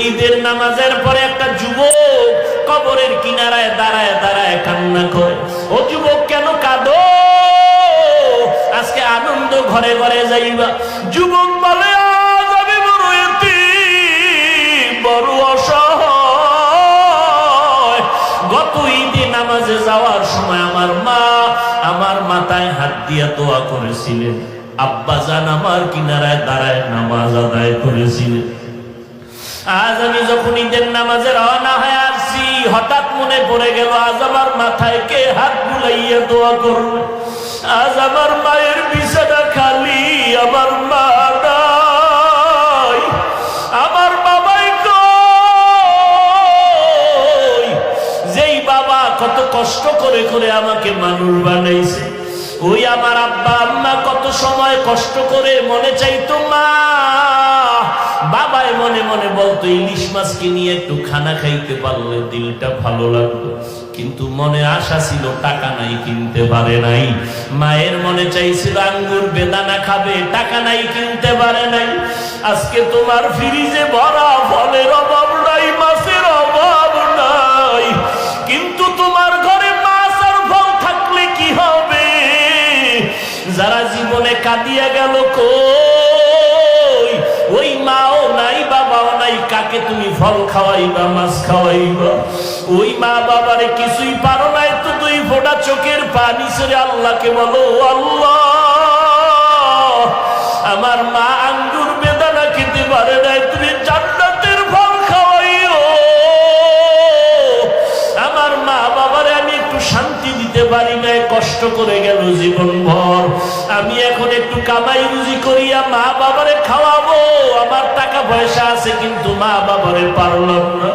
ঈদের নামাজের পরে একটা যুবক কবরের কিনারায় দাঁড়ায় দাঁড়ায় কান্না করে। ও যুবক, কেন কাঁদো? আজকে আনন্দ ঘরে ঘরে যাইবা। যুবক বলে, আজ আমি বড় এতিম, বড় অসহায়। গত ঈদে নামাজে যাওয়ার সময় আমার মাথায় হাত দিয়া দোয়া করেছিলেন, আব্বাজান আমার কিনারায় দাঁড়ায় নামাজ আদায় করেছিলেন। আজ আমি যখন ঈদের নামাজে রওনা হয়ে আসছি, হঠাৎ মনে পড়ে গেল আজ আমার মাথায় কে হাত বুলাইয়া দোয়া করবে। আজ আমার মায়ের বিছানা খালি, আমার মা নাই, আমার বাবাই কই। যেই বাবা কত কষ্ট করে করে আমাকে মানুষ বানাইছে, ওই আমার আব্বা আম্মা কত সময় কষ্ট করে মনে চাইতো মা, বাবাই মনে মনে বলতো ইলিশ মাছকে নিয়ে একটু খানা খাইতে পারলে দিলটা ভালো লাগতো। কিন্তু মনে আশা ছিল, টাকা নাই, কিনতে পারে নাই। মায়ের মনে চাইছিল আঙ্গুর বেদানা খাবে, টাকা নাই, কিনতে পারে নাই। আজকে তোমার ফ্রিজে ভরা ফলের অভাব নাই, মাছের অভাব নাই, কিন্তু তোমার ঘরে মাছ আর ফল থাকলে কি হবে? যারা জীবনে কাঁদিয়া গেল কই, ওই মাও নাই, বাবাও নাই, কাকে তুমি ফল খাওয়াইবা, মাছ খাওয়াইবা? ওই মা বাবারে কিছুই পারো নাই তো দুই ফোঁটা চোখের পানি ছেড়ে আল্লাহকে বলো, আল্লাহ আমার মা আঙ্গুর বেদানা খেতে পারে নাই, তুমি জান্নাতের ফল খাওয়াইও। আমার মা বাবারে আমি একটু শান্তি দিতে পারি নাই, কষ্ট করে গেল জীবন ভর। আমি এখন একটু কামাই রুজি করিয়া মা বাবারে খাওয়াবো। আমার টাকা পয়সা আছে, কিন্তু মা বাবারে পারলাম না।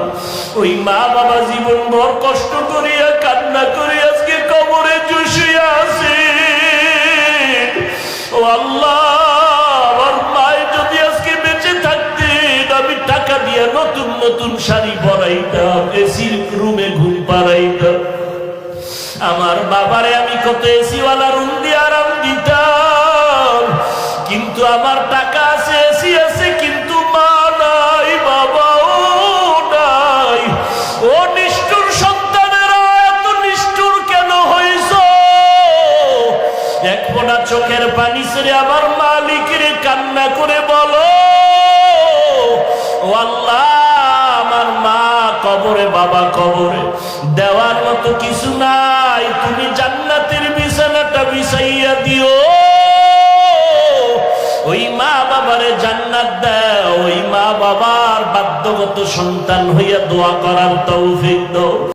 ওই মা বাবা জীবন ভর কষ্ট করিয়া কান্না করে আজকে কবরে চুষিয়া আছে। ও আল্লাহ, আমার মায়ের যদি আজকে বেঁচে থাকতেন, আমি টাকা দিয়া নতুন নতুন শাড়ি পরাইতাম, এসির রুমে ঘুম পাড়াইতাম। আমার বাবারে আমি কত এসিওয়ালা রুম দিয়ে আরাম দিতাম, কিন্তু আমার টাকা আছে, এসি আছে, কিন্তু মা নাই, বাবাও নাই। ও নিষ্ঠুর সন্তানেরা, এত নিষ্ঠুর কেন হইছ? এক ফোঁটা চোখের পানি ছেড়ে আমার মালিকের কান্না করে বলো, ও আল্লাহ আমার মা কবরে, বাবা কবরে, দেওয়ার মতো কিছু নাই, তুমি জান্নাতের বিছানাটা বিছাইয়া দিও। ওই মা বাবারে জান্নাত দাও, ওই মা বাবার বাধ্যগত সন্তান হইয়া দোয়া করার তৌফিক দাও।